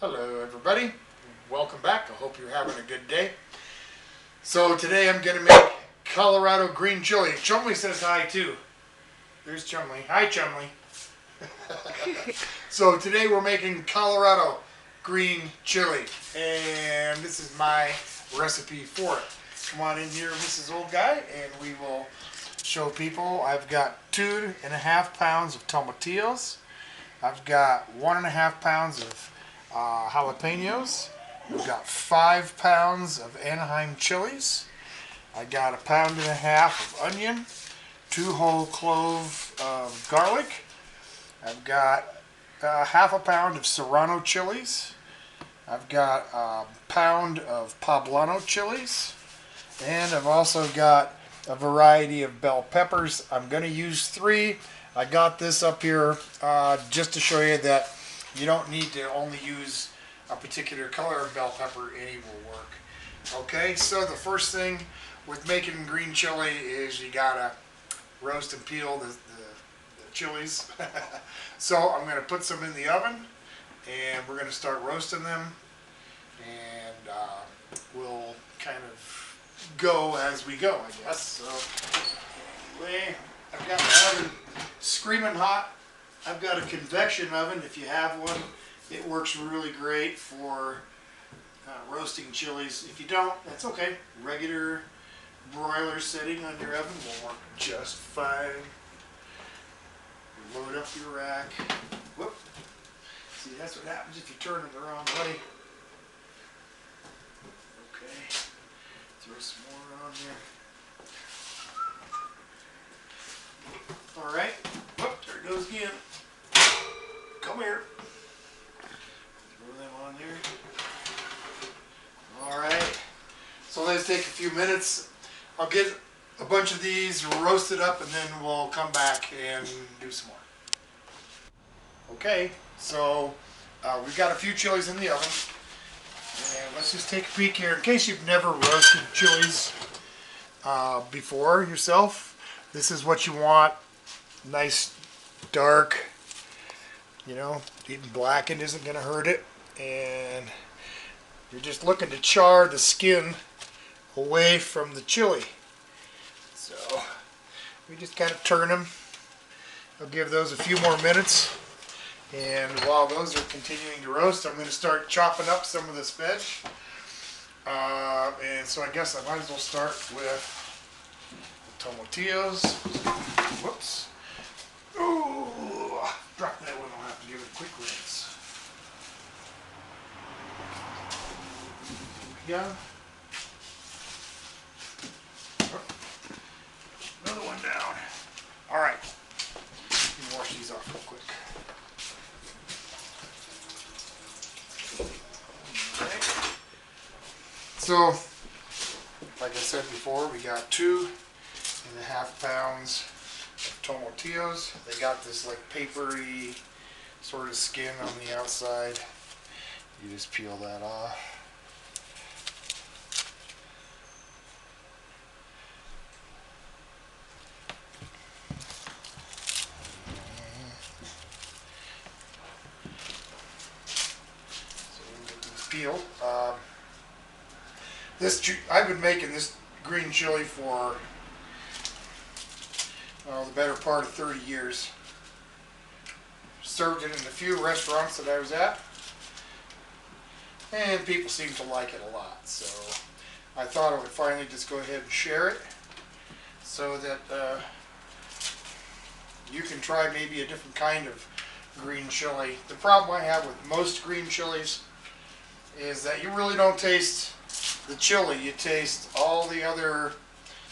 Hello everybody, welcome back. I hope you're having a good day. So today I'm going to make Colorado green chili. Chumley says hi too. There's Chumley. Hi Chumley. So today we're making Colorado green chili, and this is my recipe for it. Come on in here, Mrs. Old Guy, and we will show people. I've got 2.5 pounds of tomatillos. I've got 1.5 pounds of jalapenos. We've got 5 pounds of Anaheim chilies. I got 1.5 pounds of onion, 2 whole cloves of garlic. I've got 1/2 pound of Serrano chilies. I've got 1 pound of Poblano chilies, and I've also got a variety of bell peppers. I'm going to use 3. I got this up here just to show you that you don't need to only use a particular color of bell pepper, any will work. Okay, so the first thing with making green chili is you gotta roast and peel the chilies. So I'm going to put some in the oven and we're going to start roasting them, and we'll kind of go as we go, I guess. So anyway, I've got my oven screaming hot. I've got a convection oven. If you have one, it works really great for roasting chilies. If you don't, that's okay. Regular broiler setting on your oven will work just fine. You load up your rack. Whoop. See, that's what happens if you turn it the wrong way. Okay. Throw some more on there. All right. Whoop, there it goes again. Come here. Throw them on there. All right. So let's take a few minutes. I'll get a bunch of these roasted up and then we'll come back and do some more. Okay, so we've got a few chilies in the oven. And let's just take a peek here. In case you've never roasted chilies before yourself, this is what you want. Nice, dark, you know, even blackened isn't going to hurt it. And you're just looking to char the skin away from the chili. So we just kind of turn them. I'll give those a few more minutes. And while those are continuing to roast, I'm going to start chopping up some of this veg. And so I guess I might as well start with the tomatillos. Whoops. Ooh, drop that one. I'll have to give it a quick rinse. There we go. Another one down. All right. Let me wash these off real quick. Okay. So, like I said before, we got 2.5 pounds of tomatillos. They got this like papery sort of skin on the outside. You just peel that off. Peeled. I've been making this green chili for the better part of 30 years. Served it in a few restaurants that I was at, and people seem to like it a lot. So I thought I would finally just go ahead and share it so that you can try maybe a different kind of green chili. The problem I have with most green chilies is that you really don't taste the chili. You taste all the other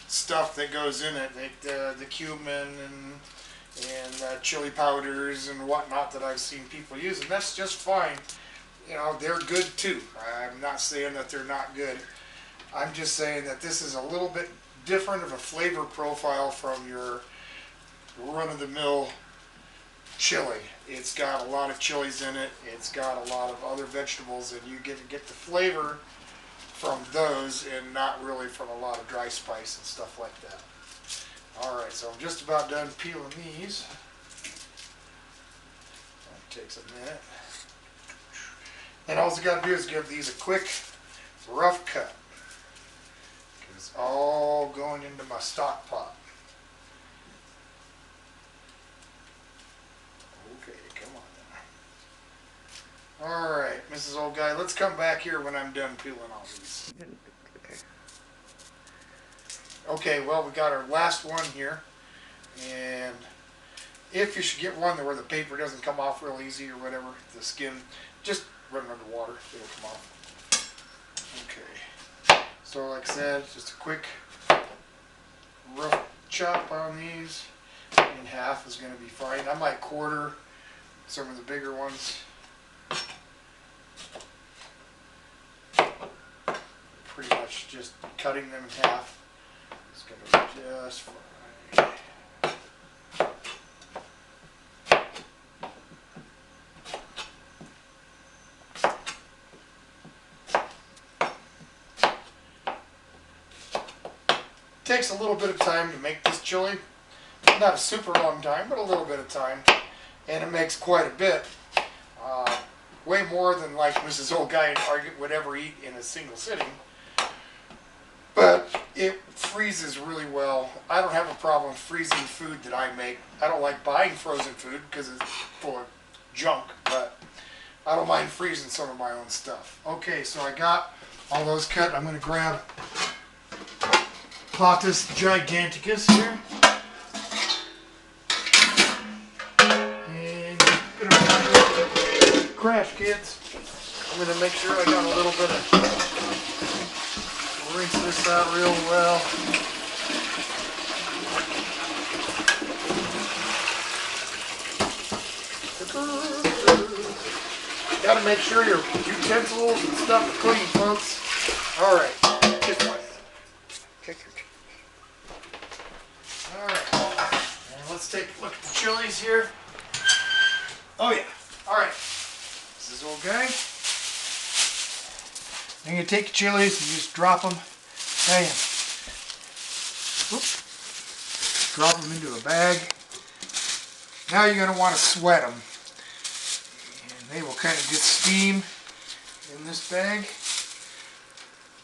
stuff that goes in it, like the cumin and chili powders and whatnot that I've seen people use, and that's just fine. You know, they're good too. I'm not saying that they're not good. I'm just saying that this is a little bit different of a flavor profile from your run-of-the-mill chili. It's got a lot of chilies in it. It's got a lot of other vegetables, and you get the flavor from those and not really from a lot of dry spice and stuff like that. Alright, so I'm just about done peeling these. That takes a minute. And all you got to do is give these a quick, rough cut. It's all going into my stock pot. Okay, come on now. All right, Mrs. Old Guy, let's come back here when I'm done peeling all these. Okay, well, we got our last one here. And if you should get one where the paper doesn't come off real easy or whatever, the skin, just run it under water, it'll come off. Okay, so like I said, just a quick rough chop on these. In half is going to be fine. I might quarter some of the bigger ones. Pretty much just cutting them in half is going to be just fine. Takes a little bit of time to make this chili. Not a super long time, but a little bit of time. And it makes quite a bit. Way more than like Mrs. Old Guy would ever eat in a single sitting. But it freezes really well. I don't have a problem freezing food that I make. I don't like buying frozen food because it's full of junk, but I don't mind freezing some of my own stuff. Okay, so I got all those cut. I'm going to grab Platus Giganticus here. And I'm going to crash, kids. I'm going to make sure I got a little bit of, rinse this out real well. Got to make sure your utensils and stuff are clean, folks. All right, just one. Alright, and let's take a look at the chilies here. Oh yeah, alright. This is Old Guy. Then you take the chilies and just drop them. Bam. Whoop. Drop them into a bag. Now you're going to want to sweat them. And they will kind of get steam in this bag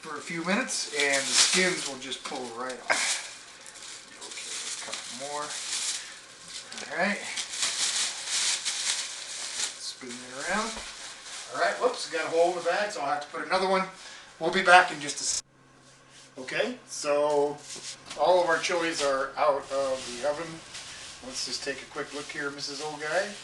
for a few minutes, and the skins will just pull right off. More. Alright. Spin it around. Alright, whoops, got a hole in the bag, so I'll have to put another one. We'll be back in just a second. Okay, so all of our chilies are out of the oven. Let's just take a quick look here, Mrs. Old Guy.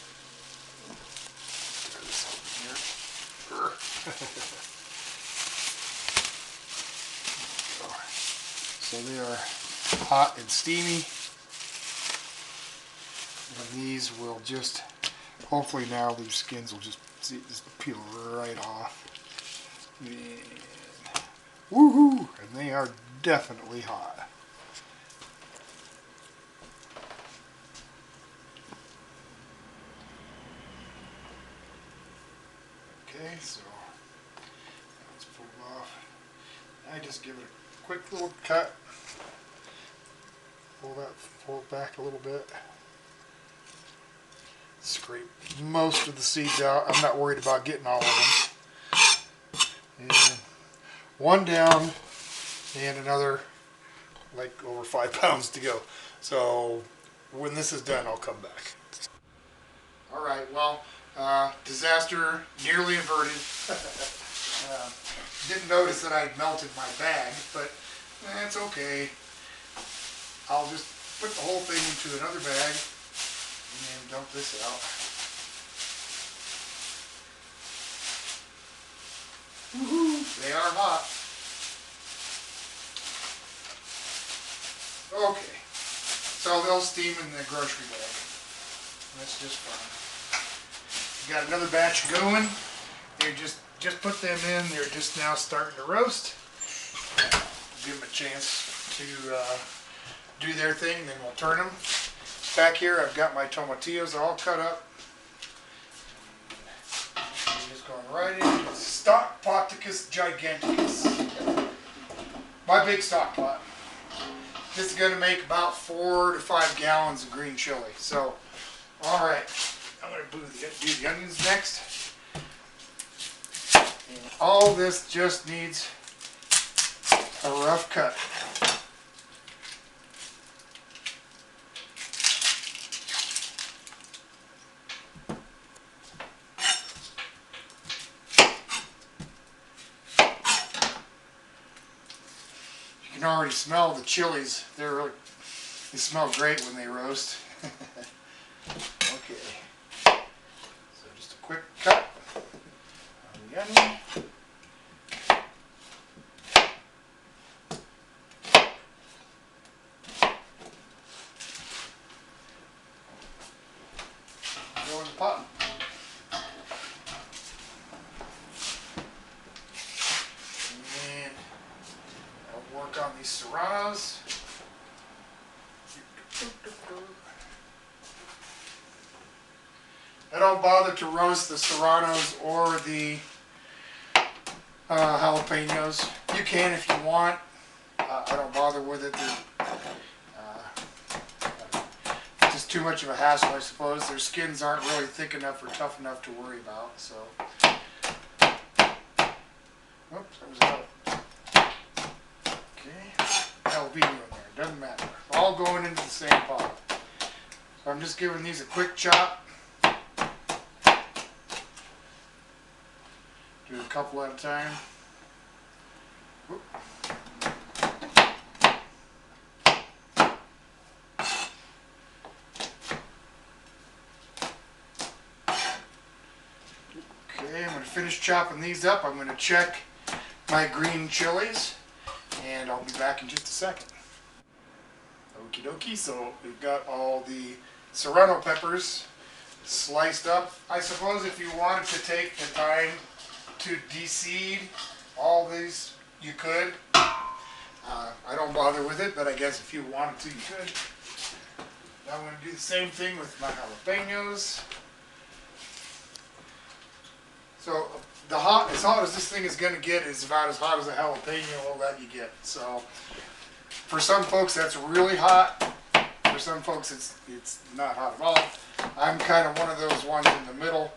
So they are hot and steamy. And these will just, hopefully now these skins will just peel right off. And woohoo! And they are definitely hot. Okay, so let's pull it off. I just give it a quick little cut. Pull it back a little bit. Scrape most of the seeds out. I'm not worried about getting all of them. And one down and another like over 5 pounds to go. So when this is done, I'll come back. Alright, well, disaster nearly averted. Didn't notice that I'd melted my bag, but that's okay. I'll just put the whole thing into another bag and dump this out. Woohoo! They are hot. Okay. So they'll steam in the grocery bag. That's just fine. You got another batch going. They're just put them in. They're just now starting to roast. Give them a chance to do their thing, then we'll turn them. Back here I've got my tomatillos all cut up. I'm just going right into the stock poticus giganticus. My big stock pot. This is going to make about 4 to 5 gallons of green chili. So, alright, I'm going to do the onions next. All this just needs a rough cut. You can already smell the chilies. They smell great when they roast. Okay. So just a quick cut on the onion. Go in the pot. And I'll work on these serranos. I don't bother to roast the serranos or the jalapenos. You can if you want. I don't bother with it. It's just too much of a hassle, I suppose. Their skins aren't really thick enough or tough enough to worry about. So, oops, that was out. Okay, jalapeno in there. Doesn't matter. All going into the same pot. So I'm just giving these a quick chop. Do a couple at a time. Whoop. Okay, I'm going to finish chopping these up. I'm going to check my green chilies, and I'll be back in just a second. Okie dokie, so we've got all the serrano peppers sliced up. I suppose if you wanted to take the time to de-seed all these, you could. I don't bother with it, but I guess if you wanted to, you could. Now I'm going to do the same thing with my jalapenos. So as hot as this thing is going to get is about as hot as a jalapeno will let you get. So for some folks that's really hot. For some folks it's not hot at all. I'm kind of one of those ones in the middle.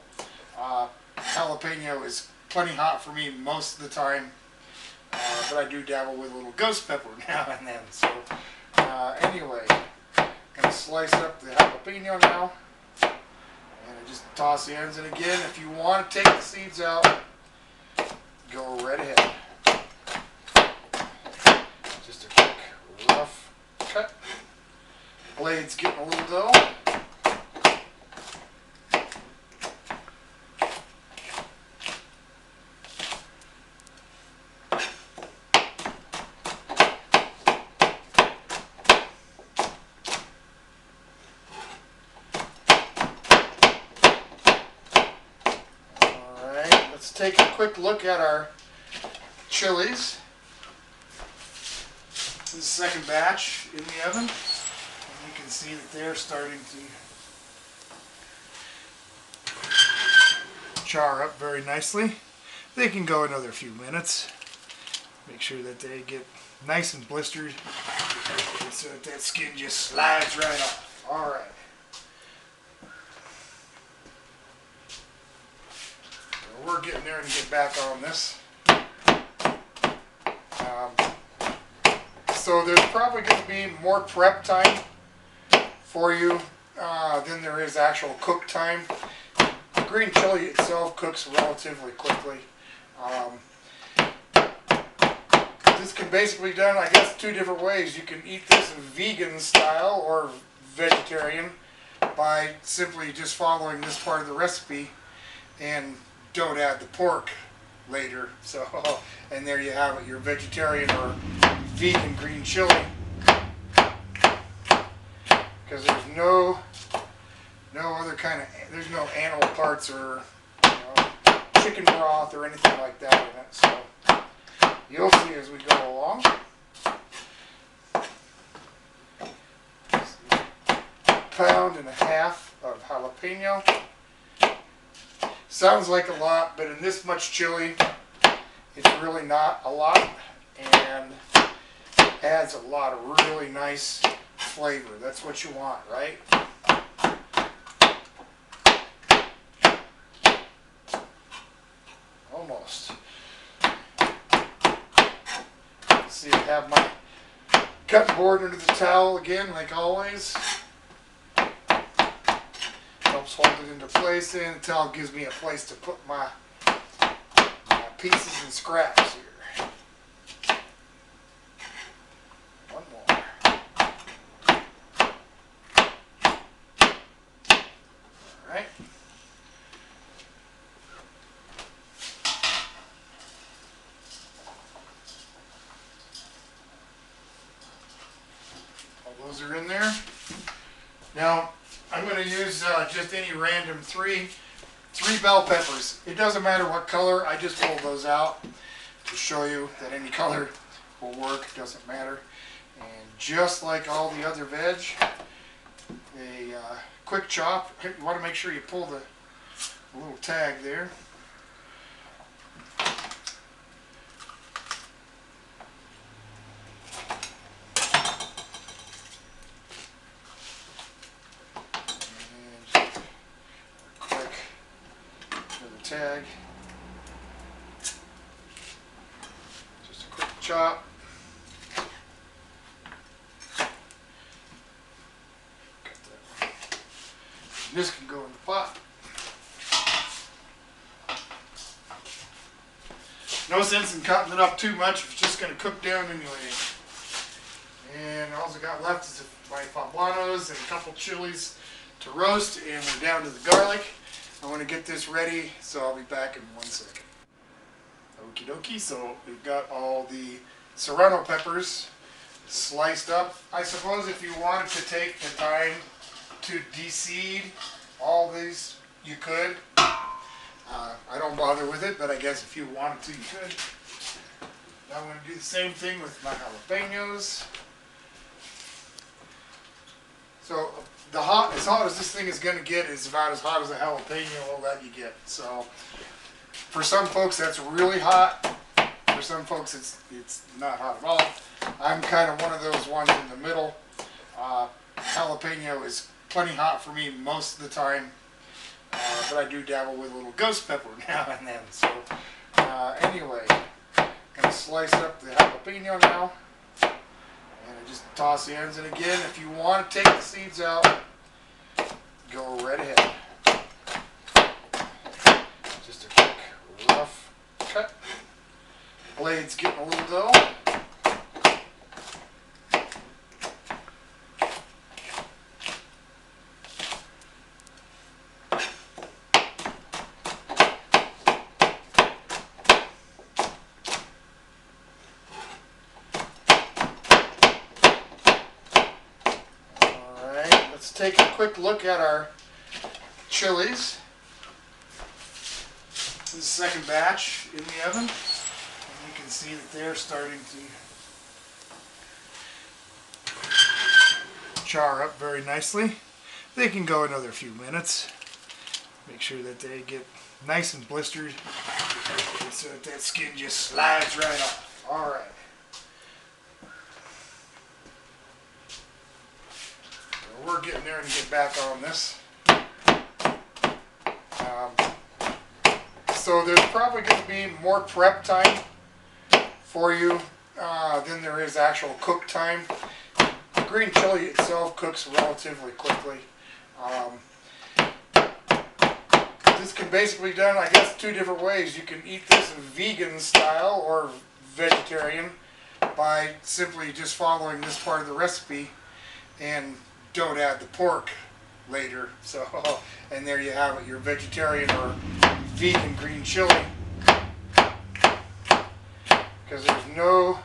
Jalapeno is plenty hot for me most of the time, but I do dabble with a little ghost pepper now and then. So anyway, I'm going to slice up the jalapeno now, and I just toss the ends in again. If you want to take the seeds out, go right ahead. Just a quick rough cut. Blade's getting a little dull. Let's take a quick look at our chilies. This is the second batch in the oven. And you can see that they're starting to char up very nicely. They can go another few minutes. Make sure that they get nice and blistered so that skin just slides right off. Alright. We're getting there to get back on this. So there's probably going to be more prep time for you than there is actual cook time. The green chili itself cooks relatively quickly. This can basically be done, I guess, two different ways. You can eat this vegan style or vegetarian by simply just following this part of the recipe and don't add the pork later. So, and there you have it, your vegetarian or vegan green chili. Because there's no other kind of, there's no animal parts or chicken broth or anything like that in it. So you'll see as we go along. Pound and a half of jalapeno. Sounds like a lot, but in this much chili, it's really not a lot, and adds a lot of really nice flavor. That's what you want, right? Almost. have my cutting board under the towel again, like always. Helps hold it into place, and the towel gives me a place to put my pieces and scraps here. One more. Alright. All those are in there. Now, I'm going to use just any random three bell peppers. It doesn't matter what color, I just pulled those out to show you that any color will work, it doesn't matter. And just like all the other veg, a quick chop. You want to make sure you pull the little tag there. Tag. Just a quick chop. Got that one. This can go in the pot. No sense in cutting it up too much if it's just going to cook down anyway. And all I got left is my poblanos and a couple chilies to roast, and we're down to the garlic. I want to get this ready, so I'll be back in 1 second. Okie dokie, so we've got all the Serrano peppers sliced up. I suppose if you wanted to take the time to de-seed all these, you could. I don't bother with it, but I guess if you wanted to, you could. Now I'm going to do the same thing with my jalapenos. So as hot as this thing is going to get is about as hot as a jalapeno will let you get. So for some folks that's really hot. For some folks it's not hot at all. I'm kind of one of those ones in the middle. Jalapeno is plenty hot for me most of the time, but I do dabble with a little ghost pepper now and then. So anyway, I'm going to slice up the jalapeno now. And I just toss the ends in again. If you want to take the seeds out, go right ahead. Just a quick rough cut. Blade's getting a little dull. Let's take a quick look at our chilies. This is the second batch in the oven. And you can see that they're starting to char up very nicely. They can go another few minutes. Make sure that they get nice and blistered so that skin just slides right off. Alright. We're getting there to get back on this. So there's probably going to be more prep time for you than there is actual cook time. The green chili itself cooks relatively quickly. This can basically be done, I guess, two different ways. You can eat this vegan style or vegetarian by simply just following this part of the recipe and don't add the pork later. So, and there you have it, your vegetarian or vegan green chili. Because there's no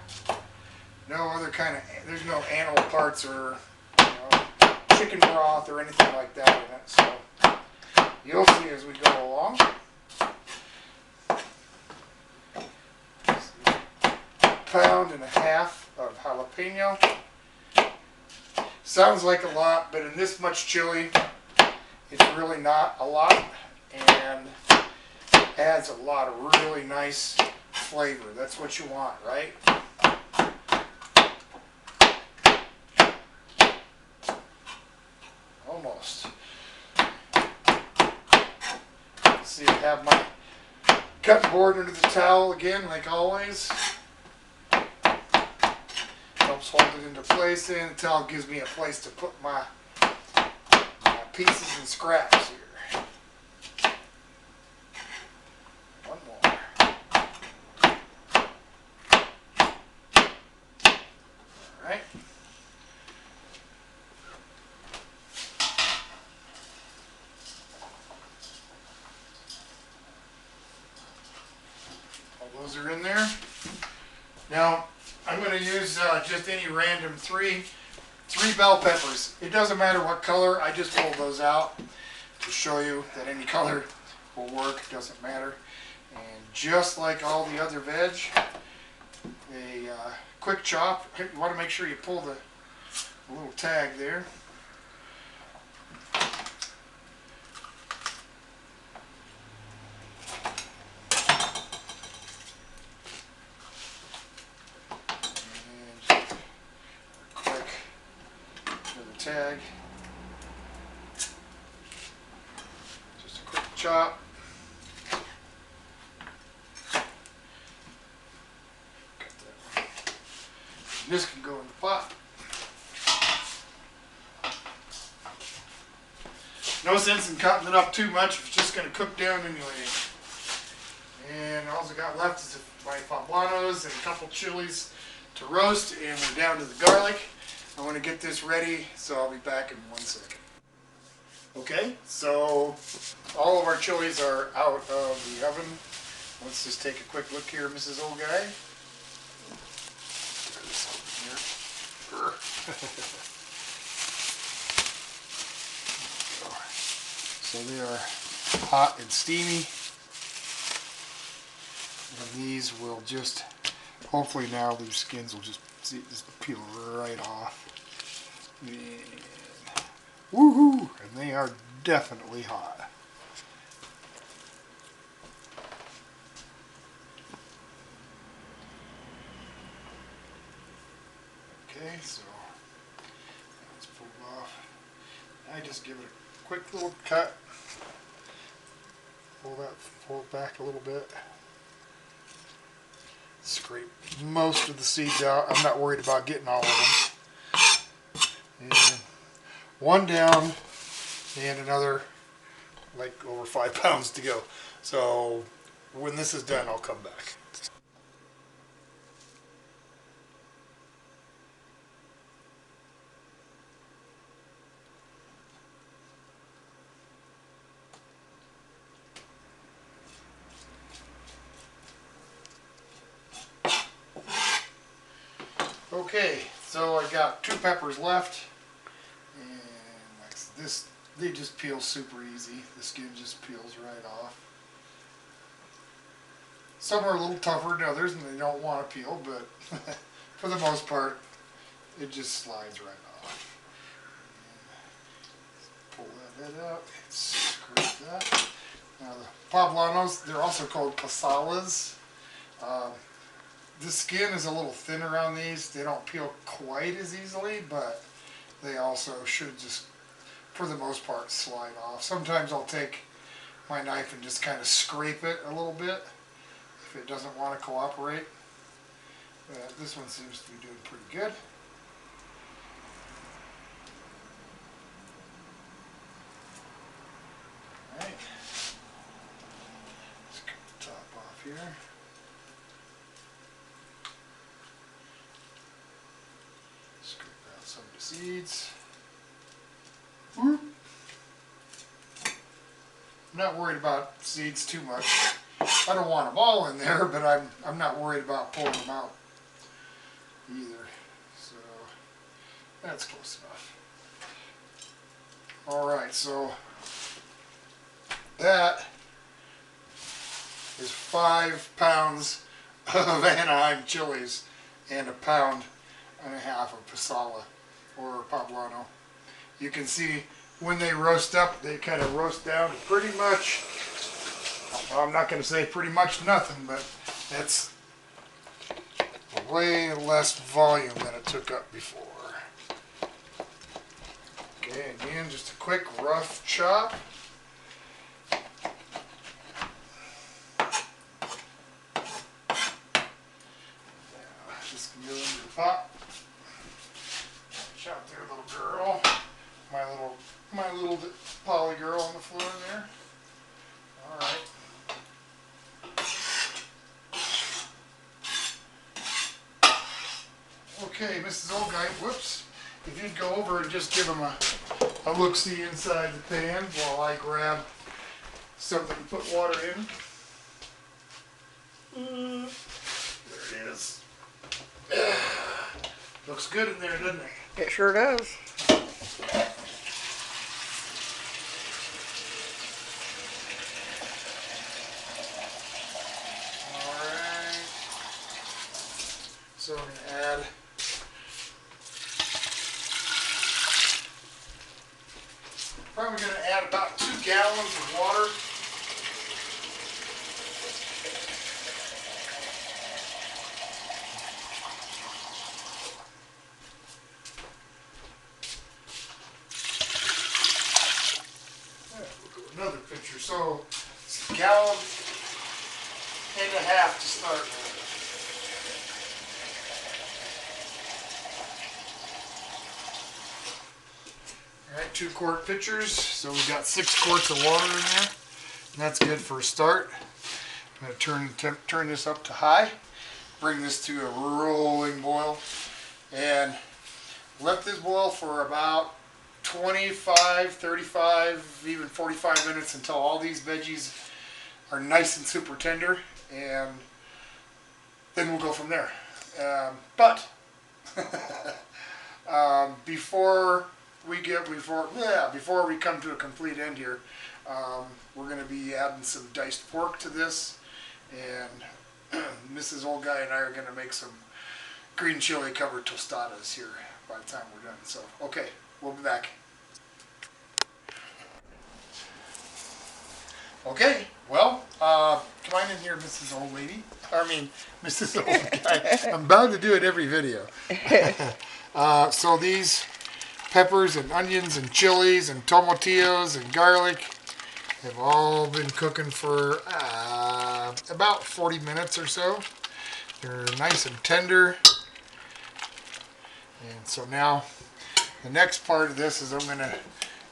other kind of, there's no animal parts or chicken broth or anything like that in it. So you'll see as we go along. Pound and a half of jalapeno. Sounds like a lot, but in this much chili, it's really not a lot, and adds a lot of really nice flavor. That's what you want, right? Almost. Let's see, I have my cutting board under the towel again, like always. Helps hold it into place, and until it gives me a place to put my pieces and scraps here. One more. Alright. All those are in there. Now, I'm going to use just any random three bell peppers. It doesn't matter what color, I just pulled those out to show you that any color will work, doesn't matter. And just like all the other veg, a quick chop. You want to make sure you pull the little tag there. Tag. Just a quick chop. Cut that one. This can go in the pot. No sense in cutting it up too much if it's just going to cook down anyway. And all I got left is my poblanos and a couple chilies to roast, and we're down to the garlic. I want to get this ready, so I'll be back in 1 second. Okay, so all of our chilies are out of the oven. Let's just take a quick look here, Mrs. Old Guy. So they are hot and steamy. And these will just, hopefully now these skins will just peel right off. And woohoo! And they are definitely hot. Okay, so that's pulled off. I just give it a quick little cut. Pull it back a little bit. Scrape most of the seeds out. I'm not worried about getting all of them. And one down and another like over 5 pounds to go. So when this is done, I'll come back. Okay, so I got 2 peppers left, and like this, they just peel super easy. The skin just peels right off. Some are a little tougher than others, and they don't want to peel, but for the most part, it just slides right off. Pull that bit out, scrape that. Now the poblanos, they're also called pasalas. The skin is a little thinner on these. They don't peel quite as easily, but they also should just, for the most part, slide off. Sometimes I'll take my knife and just kind of scrape it a little bit if it doesn't want to cooperate. But this one seems to be doing pretty good. Alright. Let's cut the top off here. Some of the seeds. I'm not worried about seeds too much. I don't want them all in there, but I'm not worried about pulling them out either. So that's close enough. Alright, so that is 5 pounds of Anaheim chilies and 1.5 pounds of pasala or poblano. You can see when they roast up, they kind of roast down to pretty much, well, I'm not going to say pretty much nothing, but that's way less volume than it took up before. Okay, again, just a quick rough chop. Now, this can go into the pot. girl. My little Polly girl on the floor there. All right. Okay, Mrs. Old Guy, whoops. If you'd go over and just give him a look-see inside the pan while I grab something to put water in. There it is. Looks good in there, doesn't it? It sure does. Alright. So I'm going to add probably going to add about 2 gallons of water. Another pitcher, so it's a gallon and a half to start with. Alright, 2 quart pitchers, so we've got 6 quarts of water in there. And that's good for a start. I'm going to turn this up to high, bring this to a rolling boil, and let this boil for about 25, 35, even 45 minutes until all these veggies are nice and super tender, and then we'll go from there. But before we come to a complete end here, we're going to be adding some diced pork to this, and Mrs. Old Guy and I are going to make some green chili covered tostadas here by the time we're done. So, okay, we'll be back. Okay, well, come on in here, Mrs. Old Lady. I mean, Mrs. Old Guy. I'm bound to do it every video. So these peppers and onions and chilies and tomatillos and garlic have all been cooking for about 40 minutes or so. They're nice and tender. And so now the next part of this is I'm going to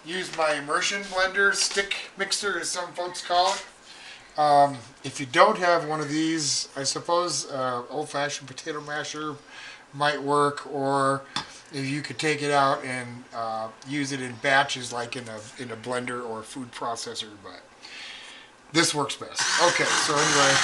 use my immersion blender, stick mixer as some folks call it. If you don't have one of these, I suppose old-fashioned potato masher might work, or if you could take it out and use it in batches like in a blender or a food processor, but this works best. Okay, so anyway.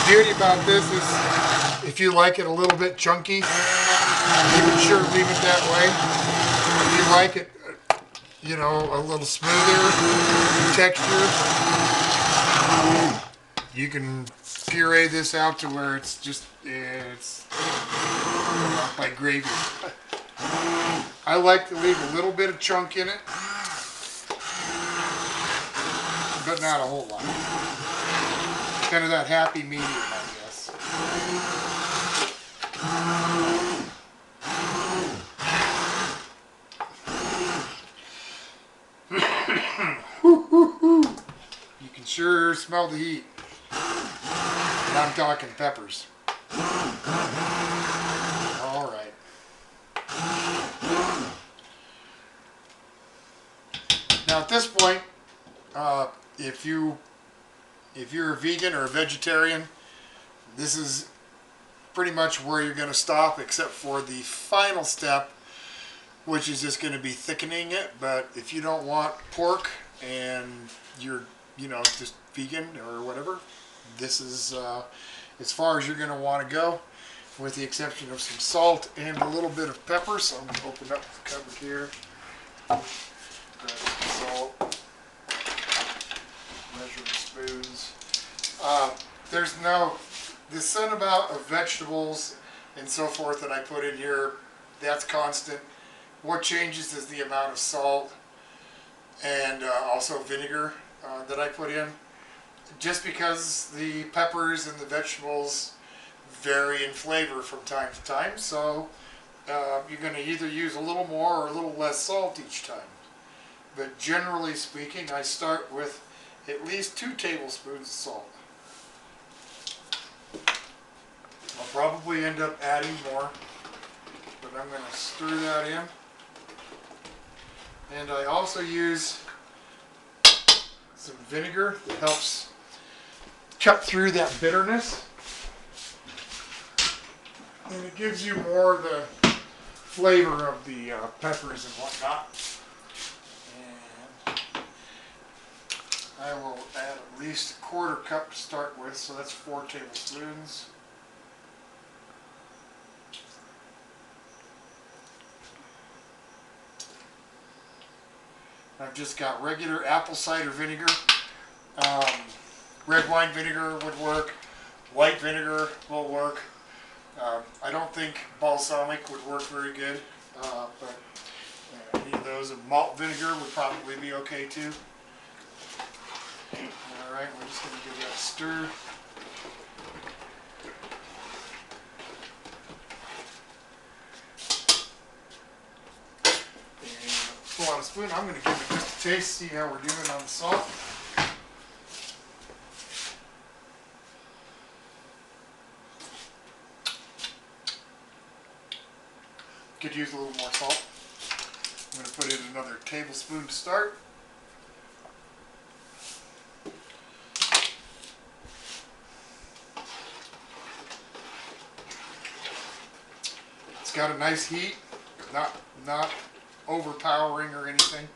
The beauty about this is if you like it a little bit chunky, you can sure leave it that way. If you like it, you know, a little smoother texture, you can puree this out to where it's just, it's like gravy. I like to leave a little bit of chunk in it, but not a whole lot. Kind of that happy medium, I guess. You can sure smell the heat. And I'm talking peppers. All right. Now at this point, if you're a vegan or a vegetarian, this is pretty much where you're going to stop, except for the final step, which is just going to be thickening it. But if you don't want pork and you're, you know, just vegan or whatever, this is as far as you're going to want to go, with the exception of some salt and a little bit of pepper. So I'm going to open up the cupboard here, grab some salt, measuring spoons. There's this certain amount of vegetables and so forth that I put in here, that's constant. What changes is the amount of salt and also vinegar that I put in. just because the peppers and the vegetables vary in flavor from time to time, so you're going to either use a little more or a little less salt each time. But generally speaking, I start with at least 2 tablespoons of salt. I'll probably end up adding more, but I'm going to stir that in. And I also use some vinegar that helps cut through that bitterness. And it gives you more of the flavor of the peppers and whatnot. And I will add at least 1/4 cup to start with, so that's 4 tablespoons. I've just got regular apple cider vinegar. Red wine vinegar would work. White vinegar will work. I don't think balsamic would work very good, but any of those. And malt vinegar would probably be okay too. Alright, we're just going to give that a stir. Pull out a spoon. I'm going to give it just a taste, see how we're doing on the salt. Could use a little more salt. I'm going to put in another tablespoon to start. It's got a nice heat, not overpowering or anything.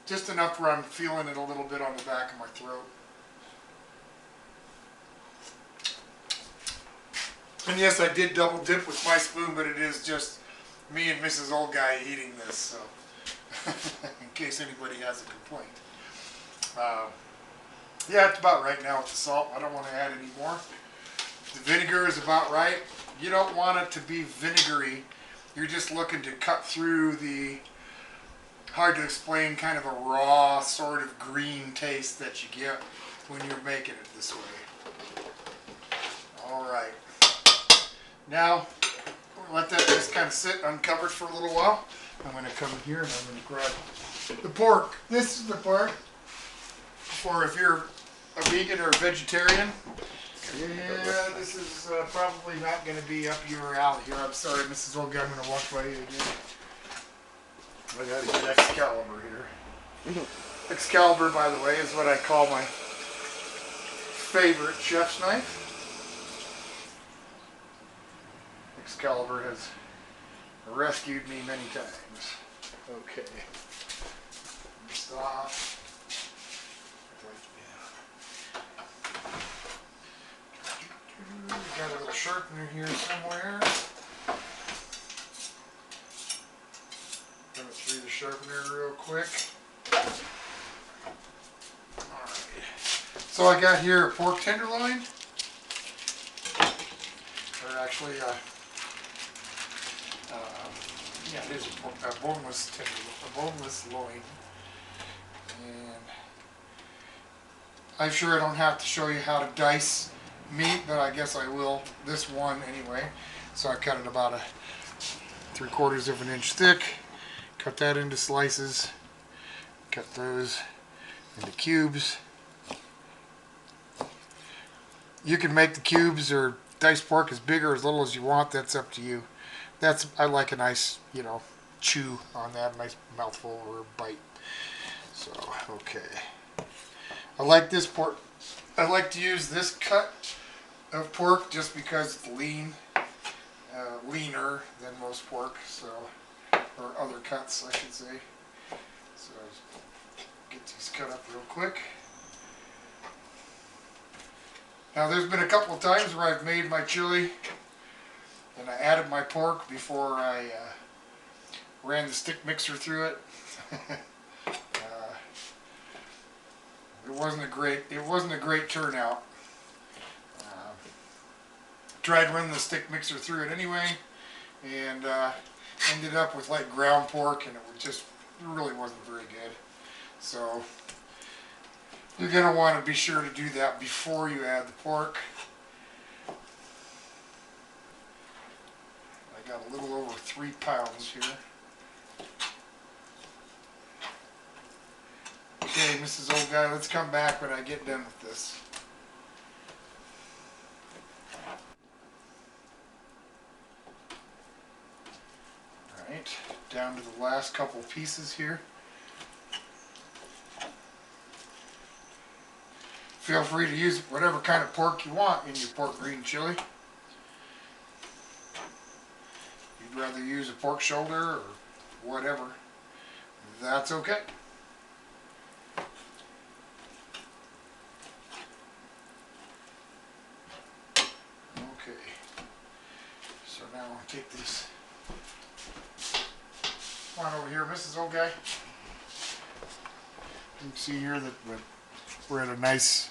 Just enough where I'm feeling it a little bit on the back of my throat. And yes, I did double dip with my spoon, but it is just me and Mrs. Old Guy eating this, so in case anybody has a complaint. Yeah, it's about right now with the salt. I don't want to add any more. The vinegar is about right. You don't want it to be vinegary. You're just looking to cut through the hard to explain kind of a raw sort of green taste that you get when you're making it this way. Alright. Now, let that just kind of sit uncovered for a little while. I'm going to come in here and I'm going to grab the pork. This is the pork for if you're a vegan or a vegetarian. Yeah, this is probably not going to be up your alley here. I'm sorry, Mrs. Old Guy, I'm going to walk by you again. I got to get Excalibur here. Excalibur, by the way, is what I call my favorite chef's knife. Excalibur has rescued me many times. Okay. Stop. Got a little sharpener here somewhere. Run it through the sharpener real quick. Alright. So I got here a pork tenderloin. Or actually, yeah, it is a boneless loin. And I'm sure I don't have to show you how to dice meat, but I guess I will this one anyway. So I cut it about a 3/4 of an inch thick. Cut that into slices. Cut those into cubes. You can make the cubes or diced pork as big or as little as you want. That's up to you. I like a nice, chew on that, a nice mouthful or a bite. So, okay. I like this pork. I like to use this cut of pork just because it's leaner than most pork, or other cuts, I should say. So, get these cut up real quick. Now, there's been a couple of times where I've made my chili and I added my pork before I ran the stick mixer through it. It wasn't a great turnout. Tried running the stick mixer through it anyway, and ended up with like ground pork, and it really wasn't very good. So You're going to want to be sure to do that before you add the pork. I got a little over 3 pounds here. Okay, Mrs. Old Guy, let's come back when I get done with this. Alright, down to the last couple pieces here. Feel free to use whatever kind of pork you want in your pork green chili. You'd rather use a pork shoulder or whatever, that's okay. Okay, so now I'll take these. Come on over here, Mrs. Old Guy. You can see here that we're at a nice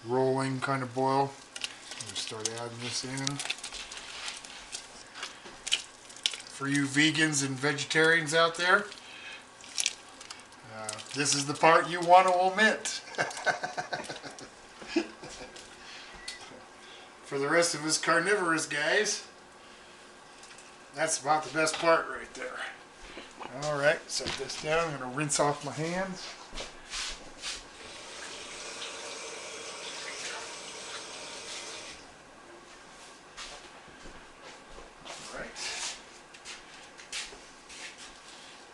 rolling kind of boil. I'm going to start adding this in. For you vegans and vegetarians out there, this is the part you want to omit. For the rest of us carnivorous guys, that's about the best part right there. Alright, set this down. I'm going to rinse off my hands.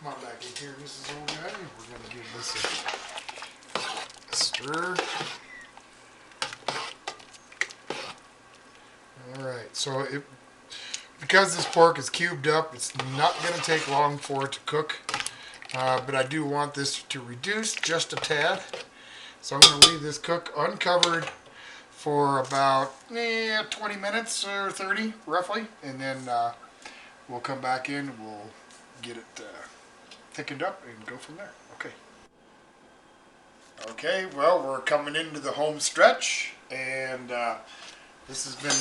Come on back in here, Mrs. Old Guy. We're going to give this a stir. Alright, so because this pork is cubed up, it's not going to take long for it to cook. But I do want this to reduce just a tad. So I'm going to leave this cook uncovered for about 20 minutes or 30 roughly. And then we'll come back in, we'll get it thickened up and go from there. Okay. Okay, well, we're coming into the home stretch, and this has been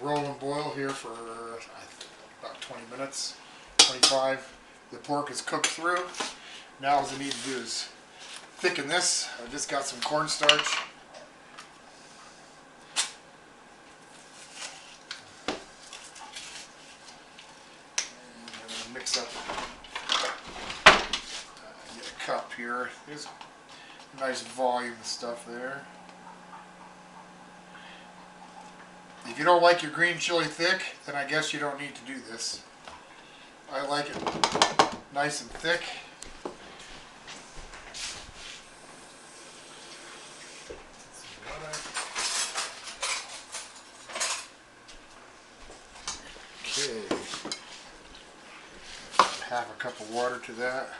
roll and boil here for about 20 minutes, 25. The pork is cooked through. Now all I need to do is thicken this. I just got some cornstarch. And I'm going to mix up, get a cup here. There's a nice volume of stuff there. If you don't like your green chili thick, then I guess you don't need to do this. I like it nice and thick. Okay. Half a cup of water to that.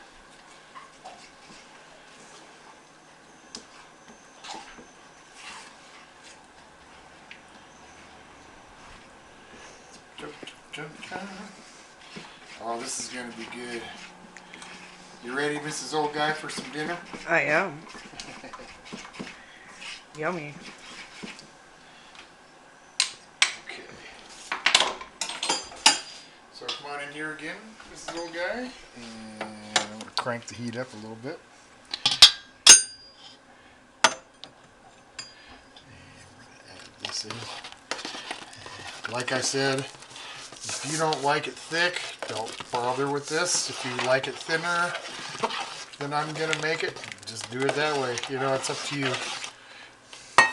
Oh, this is going to be good. You ready, Mrs. Old Guy, for some dinner? I am. Yummy. Okay. So come on in here again, Mrs. Old Guy. And I'm going to crank the heat up a little bit. And we're going to add this in. Like I said, if you don't like it thick, don't bother with this. If you like it thinner than I'm going to make it, just do it that way. You know, it's up to you. Like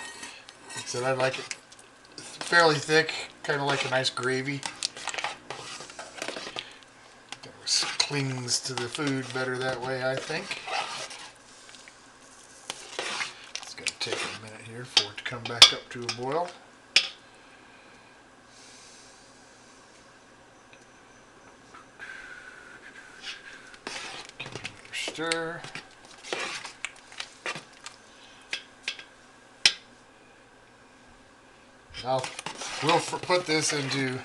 I said, I like it fairly thick, kind of like a nice gravy. It clings to the food better that way, I think. It's going to take a minute here for it to come back up to a boil. Stir. Now we'll put this into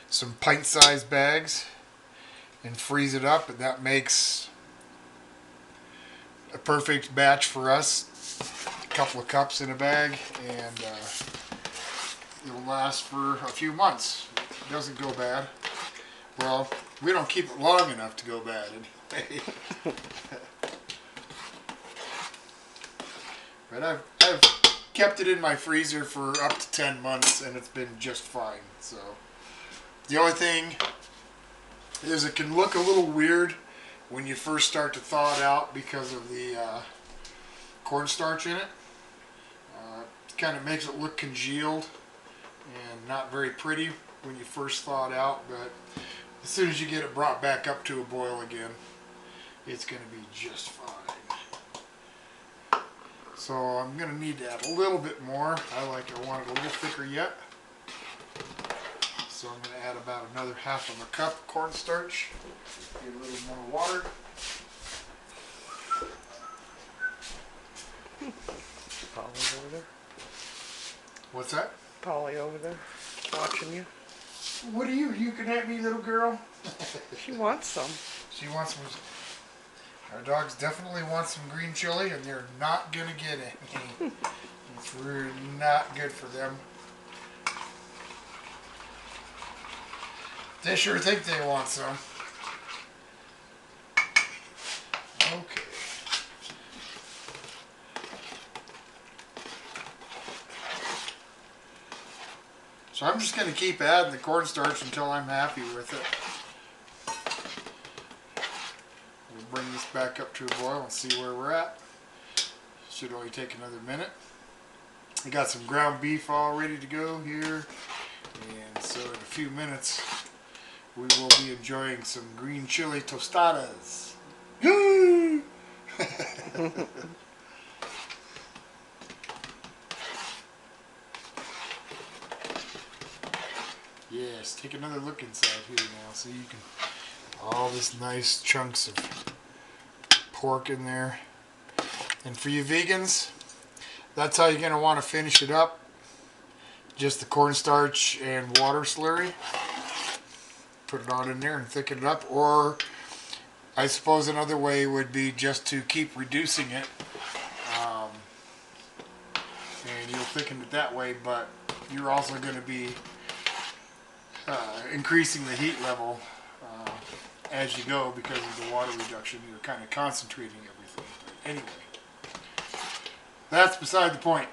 some pint-sized bags and freeze it up, and that makes a perfect batch for us. A couple of cups in a bag, and it'll last for a few months. It doesn't go bad. Well, we don't keep it long enough to go bad anyway. But I've kept it in my freezer for up to 10 months and it's been just fine. So the only thing is it can look a little weird when you first start to thaw it out because of the cornstarch in it. It kind of makes it look congealed and not very pretty when you first thaw it out, but as soon as you get it brought back up to a boil again, it's going to be just fine. So I'm going to need to add a little bit more. I want it a little thicker yet. So I'm going to add about another half of a cup of cornstarch. Get a little more water. Polly's over there. What's that? Polly over there, watching you. What are you looking at me, little girl? She wants some. She wants some. Our dogs definitely want some green chili, and they're not going to get any. It's really not good for them. They sure think they want some. Okay. So I'm just going to keep adding the cornstarch until I'm happy with it. We'll bring this back up to a boil and see where we're at. Should only take another minute. I got some ground beef all ready to go here. And so in a few minutes, we will be enjoying some green chili tostadas. Yay! Yes, take another look inside here now so you can, all this nice chunks of pork in there. And for you vegans, that's how you're going to want to finish it up. Just the cornstarch and water slurry. Put it on in there and thicken it up. Or I suppose another way would be just to keep reducing it. And you'll thicken it that way, but you're also going to be increasing the heat level as you go because of the water reduction. You're kind of concentrating everything. But anyway, that's beside the point.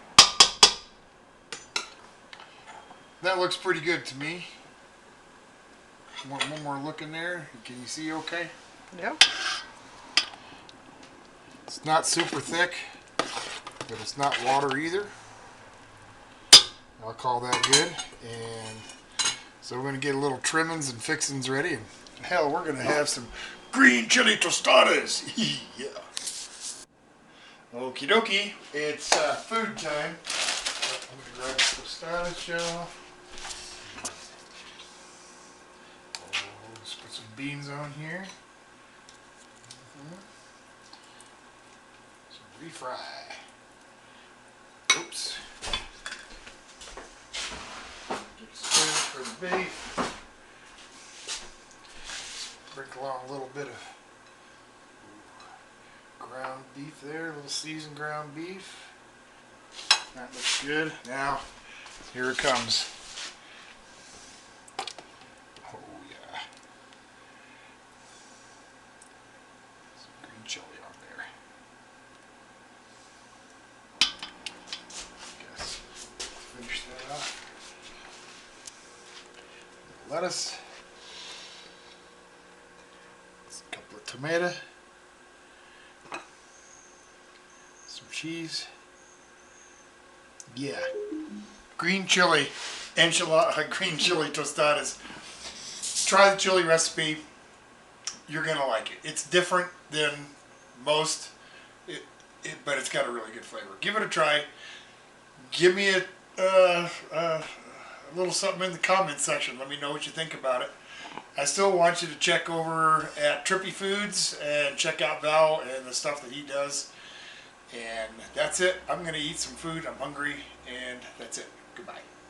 That looks pretty good to me. Want one more look in there? Can you see okay? Yep. It's not super thick, but it's not water either. I'll call that good. And so we're going to get a little trimmings and fixings ready. And hell, we're going to have some green chili tostadas. Yeah. Okie dokie. It's food time. I'm going to grab the tostada shell. Let's put some beans on here. Some refry. Oops. Get started for the beef. Sprinkle on a little bit of ground beef there, a little seasoned ground beef. That looks good. Now, here it comes. Oh yeah. Some green chili on there. Guess finish that off. Lettuce. A couple of tomato. Some cheese. Yeah. Green chili enchilada, green chili tostadas. Try the chili recipe. You're going to like it. It's different than most, but it's got a really good flavor. Give it a try. Give me a little something in the comments section. Let me know what you think about it. I still want you to check over at Trippy Foods and check out Val and the stuff that he does. And that's it. I'm going to eat some food. I'm hungry. And that's it. Goodbye.